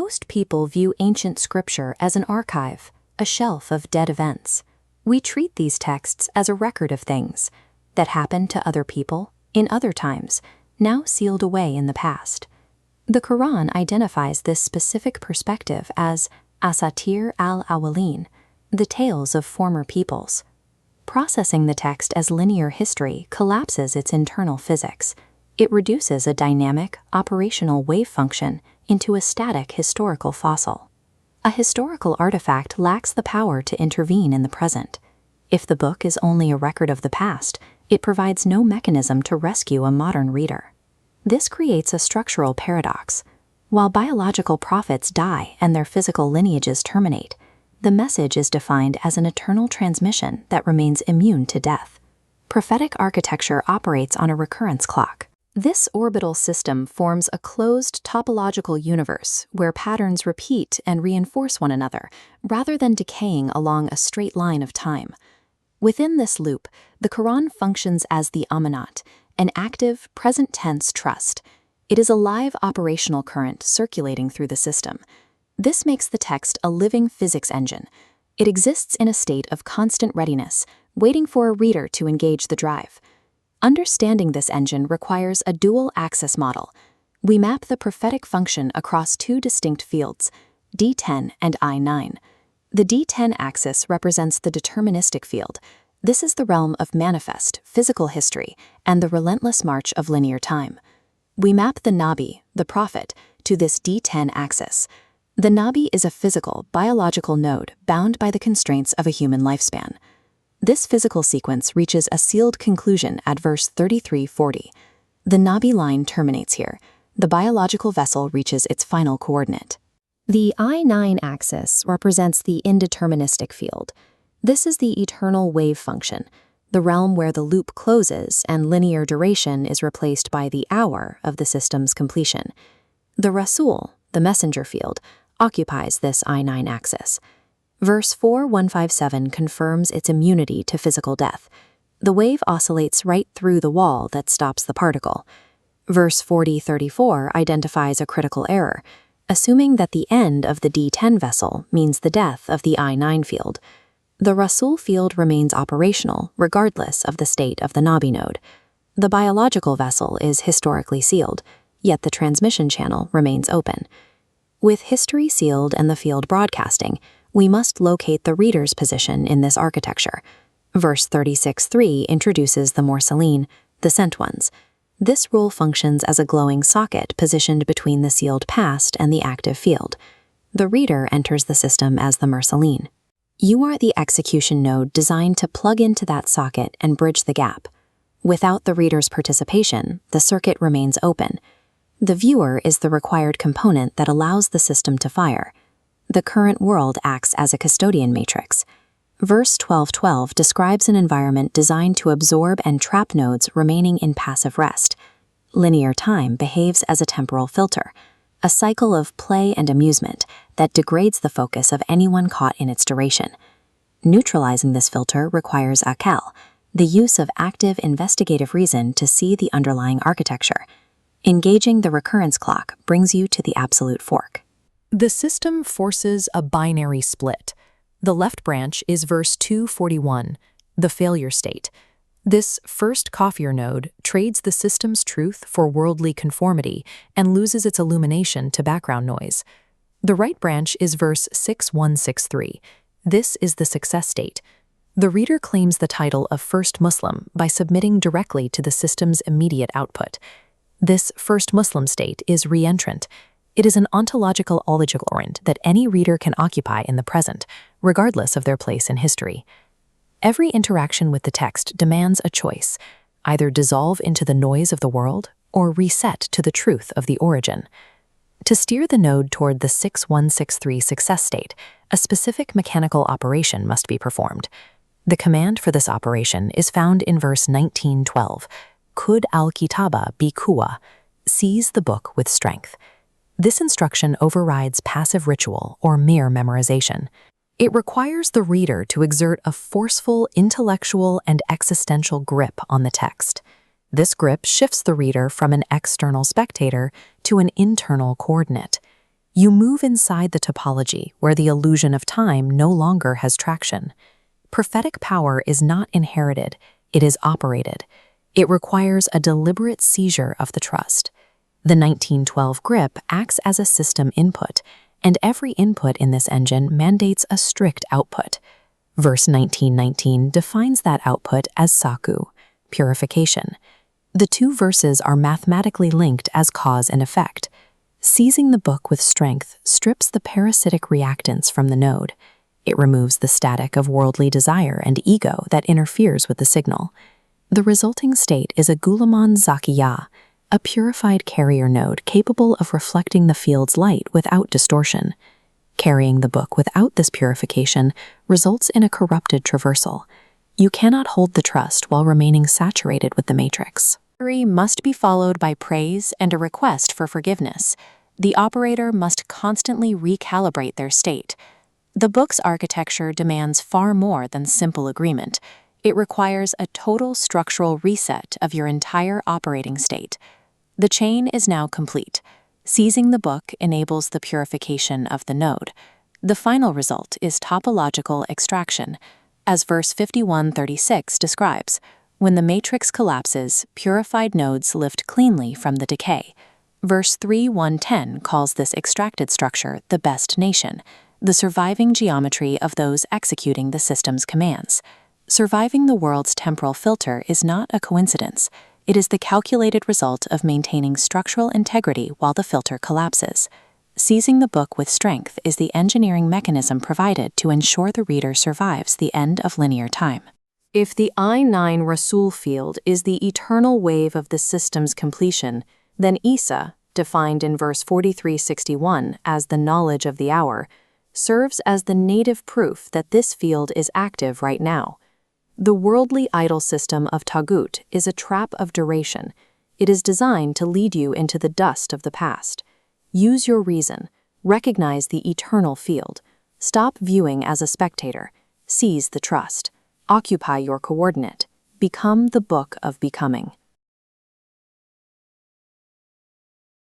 Most people view ancient scripture as an archive, a shelf of dead events. We treat these texts as a record of things that happened to other people in other times, now sealed away in the past. The Quran identifies this specific perspective as asatir al-awwalīn, the tales of former peoples. Processing the text as linear history collapses its internal physics. It reduces a dynamic, operational wave function into a static historical fossil. A historical artifact lacks the power to intervene in the present. If the book is only a record of the past, it provides no mechanism to rescue a modern reader. This creates a structural paradox. While biological prophets die and their physical lineages terminate, the message is defined as an eternal transmission that remains immune to death. Prophetic architecture operates on a recurrence clock. This orbital system forms a closed topological universe where patterns repeat and reinforce one another, rather than decaying along a straight line of time. Within this loop, the Quran functions as the Amanat, an active, present-tense trust. It is a live operational current circulating through the system. This makes the text a living physics engine. It exists in a state of constant readiness, waiting for a reader to engage the drive. Understanding this engine requires a dual-axis model. We map the prophetic function across two distinct fields, D10 and I9. The D10 axis represents the deterministic field. This is the realm of manifest, physical history, and the relentless march of linear time. We map the Nabi, the prophet, to this D10 axis. The Nabi is a physical, biological node bound by the constraints of a human lifespan. This physical sequence reaches a sealed conclusion at verse 3340. The Nabi line terminates here. The biological vessel reaches its final coordinate. The I9 axis represents the indeterministic field. This is the eternal wave function, the realm where the loop closes and linear duration is replaced by the hour of the system's completion. The Rasul, the messenger field, occupies this I9 axis. Verse 4157 confirms its immunity to physical death. The wave oscillates right through the wall that stops the particle. Verse 4034 identifies a critical error, assuming that the end of the D10 vessel means the death of the I9 field. The Rasul field remains operational regardless of the state of the Nabi node. The biological vessel is historically sealed, yet the transmission channel remains open. With history sealed and the field broadcasting, we must locate the reader's position in this architecture. Verse 36.3 introduces the Mursalin, the sent ones. This rule functions as a glowing socket positioned between the sealed past and the active field. The reader enters the system as the Mursalin. You are the execution node designed to plug into that socket and bridge the gap. Without the reader's participation, the circuit remains open. The viewer is the required component that allows the system to fire. The current world acts as a custodian matrix. Verse 1212 describes an environment designed to absorb and trap nodes remaining in passive rest. Linear time behaves as a temporal filter, a cycle of play and amusement that degrades the focus of anyone caught in its duration. Neutralizing this filter requires aql, the use of active investigative reason to see the underlying architecture. Engaging the recurrence clock brings you to the absolute fork. The system forces a binary split. The left branch is verse 241, the failure state. This first Kafir node trades the system's truth for worldly conformity and loses its illumination to background noise. The right branch is verse 6163. This is the success state. The reader claims the title of first Muslim by submitting directly to the system's immediate output. This first Muslim state is reentrant. It is an ontological oligorand that any reader can occupy in the present, regardless of their place in history. Every interaction with the text demands a choice, either dissolve into the noise of the world or reset to the truth of the origin. To steer the node toward the 6163 success state, a specific mechanical operation must be performed. The command for this operation is found in verse 1912, Kud al-kitaba bi quwwa, seize the book with strength. This instruction overrides passive ritual or mere memorization. It requires the reader to exert a forceful intellectual and existential grip on the text. This grip shifts the reader from an external spectator to an internal coordinate. You move inside the topology where the illusion of time no longer has traction. Prophetic power is not inherited, it is operated. It requires a deliberate seizure of the trust. The 1912 grip acts as a system input, and every input in this engine mandates a strict output. Verse 1919 defines that output as saku, purification. The two verses are mathematically linked as cause and effect. Seizing the book with strength strips the parasitic reactants from the node. It removes the static of worldly desire and ego that interferes with the signal. The resulting state is a Gulaman Zakiyah, a purified carrier node capable of reflecting the field's light without distortion. Carrying the book without this purification results in a corrupted traversal. You cannot hold the trust while remaining saturated with the matrix. Must be followed by praise and a request for forgiveness. The operator must constantly recalibrate their state. The book's architecture demands far more than simple agreement. It requires a total structural reset of your entire operating state. The chain is now complete. Seizing the book enables the purification of the node. The final result is topological extraction. As verse 5136 describes, when the matrix collapses, purified nodes lift cleanly from the decay. Verse 3110 calls this extracted structure the best nation, the surviving geometry of those executing the system's commands. Surviving the world's temporal filter is not a coincidence. It is the calculated result of maintaining structural integrity while the filter collapses. Seizing the book with strength is the engineering mechanism provided to ensure the reader survives the end of linear time. If the I-9 Rasul field is the eternal wave of the system's completion, then Isa, defined in verse 4361 as the knowledge of the hour, serves as the native proof that this field is active right now. The worldly idol system of Tagut is a trap of duration. It is designed to lead you into the dust of the past. Use your reason. Recognize the eternal field. Stop viewing as a spectator. Seize the trust. Occupy your coordinate. Become the book of becoming.